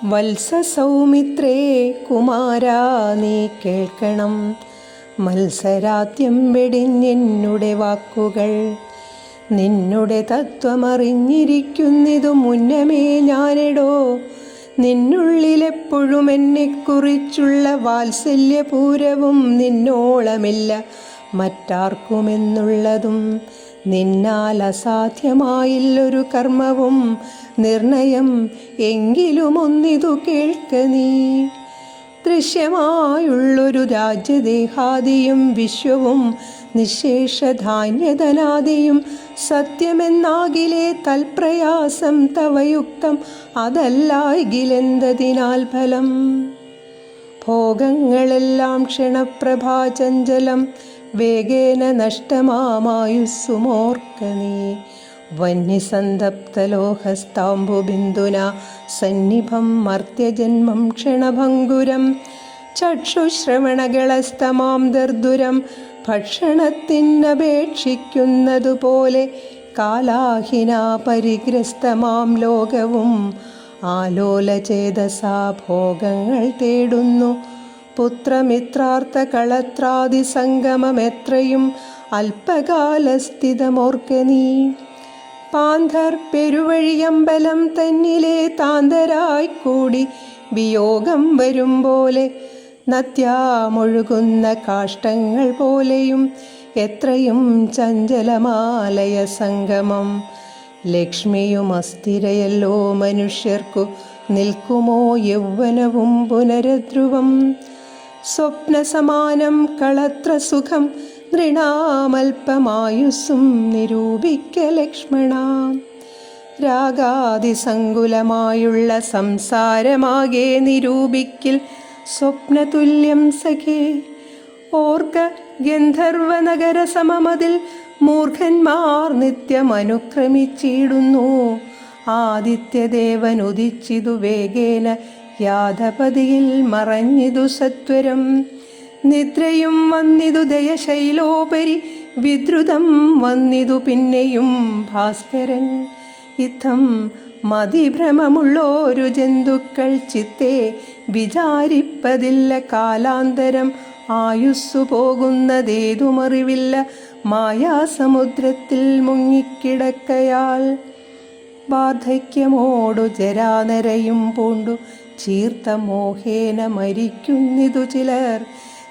വത്സസൗമിത്രേ കുമാരാ നീ കേൾക്കണം, മത്സരാദ്യം വെടിഞ്ഞെന്നുടെ വാക്കുകൾ. നിന്നുടെ തത്വമറിഞ്ഞിരിക്കുന്നിതു മുന്നമേ ഞാനെടോ. നിന്നുള്ളിലെപ്പോഴും എന്നെക്കുറിച്ചുള്ള വാത്സല്യപൂരവും നിന്നോളമില്ല മറ്റാർക്കുമെന്നുള്ളതും. നിന്നാൽ അസാധ്യമായില്ലൊരു കർമ്മവും നിർണയം, എങ്കിലും ഒന്നിതു കേൾക്ക നീ. ദൃശ്യമായുള്ളൊരു രാജ്യദേഹാദിയും വിശ്വവും നിശേഷധാന്യധനാദിയും സത്യമെന്നാകിലേ തൽപ്രയാസം തവയുക്തം, അതല്ലായികിലെന്തതിനാൽ ഫലം. ഭോഗങ്ങളെല്ലാം ക്ഷണപ്രഭാചഞ്ചലം, വേഗേന നഷ്ടമാമായുസ്സുമോർക്ക നീ. വന്യസന്തപ്തലോഹസ്താംബുബിന്ദുന സന്നിഭം മർത്യജന്മം ക്ഷണഭംഗുരം. ചക്ഷുശ്രവണകളസ്തമാം ദർദുരം ഭക്ഷണത്തിനപേക്ഷിക്കുന്നതുപോലെ കാലാഹിനാ പരിഗ്രസ്തമാം ലോകവും. ആലോലചേതസാ ഭോഗങ്ങൾ തേടുന്നു. പുത്രമിത്രാർത്ഥ കളത്രാദി സംഗമമെത്രയും അല്പകാലസ്ഥിതമോർക്ക നീ. പാന്തർ പെരുവഴിയമ്പലം തന്നിലെ താന്തരായിക്കൂടി വിയോഗം വരും പോലെ, നദ്യാമൊഴുകുന്ന കാഷ്ടങ്ങൾ പോലെയും എത്രയും ചഞ്ചലമാലയ സംഗമം. ലക്ഷ്മിയും അസ്ഥിരയല്ലോ മനുഷ്യർക്കു, നിൽക്കുമോ യൗവനവും പുനരധ്രുവം. സ്വപ്നസമാനം കളത്ര സുഖം, നൃണാമൽപമായുസ്സും നിരൂപിക്ക ലക്ഷ്മണ. രാഗാതിസങ്കുലമായുള്ള സംസാരമാകെ നിരൂപിക്കിൽ സ്വപ്നതുല്യം സഖേ. ഓർക്ക ഗന്ധർവനഗര സമമതിൽ മൂർഖന്മാർ നിത്യമനുക്രമിച്ചിടുന്നു. ആദിത്യദേവനുദിച്ചിതു വേഗേന, യാഥപതിയിൽ മറഞ്ഞിതു സത്വരം. നിദ്രയും വന്നിതു ദയശൈലോപരി, വിദ്രുതം വന്നിതു പിന്നെയും ഭാസ്കരൻ. ഇത്തം മതിഭ്രമമുള്ളോരു ജന്തുക്കൾ ചിത്തെ വിചാരിപ്പതില്ല കാലാന്തരം. ആയുസ്സു പോകുന്നതേതുമറിവില്ല മായാസമുദ്രത്തിൽ മുങ്ങിക്കിടക്കയാൽ. വാർദ്ധക്യമോടു ജരാനരയും പൂണ്ടു ചീർത്ത മോഹേന മരിക്കുന്നിതു ചിലർ.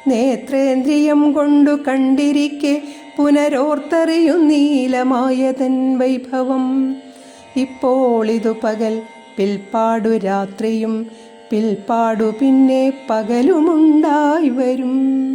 നേത്രേന്ദ്രിയം കൊണ്ടു കണ്ടിരിക്കെ പുനരോർത്തറിയുന്നീലമായതൻ വൈഭവം. ഇപ്പോളിതു പകൽ, പിൽപ്പാടു രാത്രിയും, പിൽപ്പാടു പിന്നെ പകലുമുണ്ടായി വരും.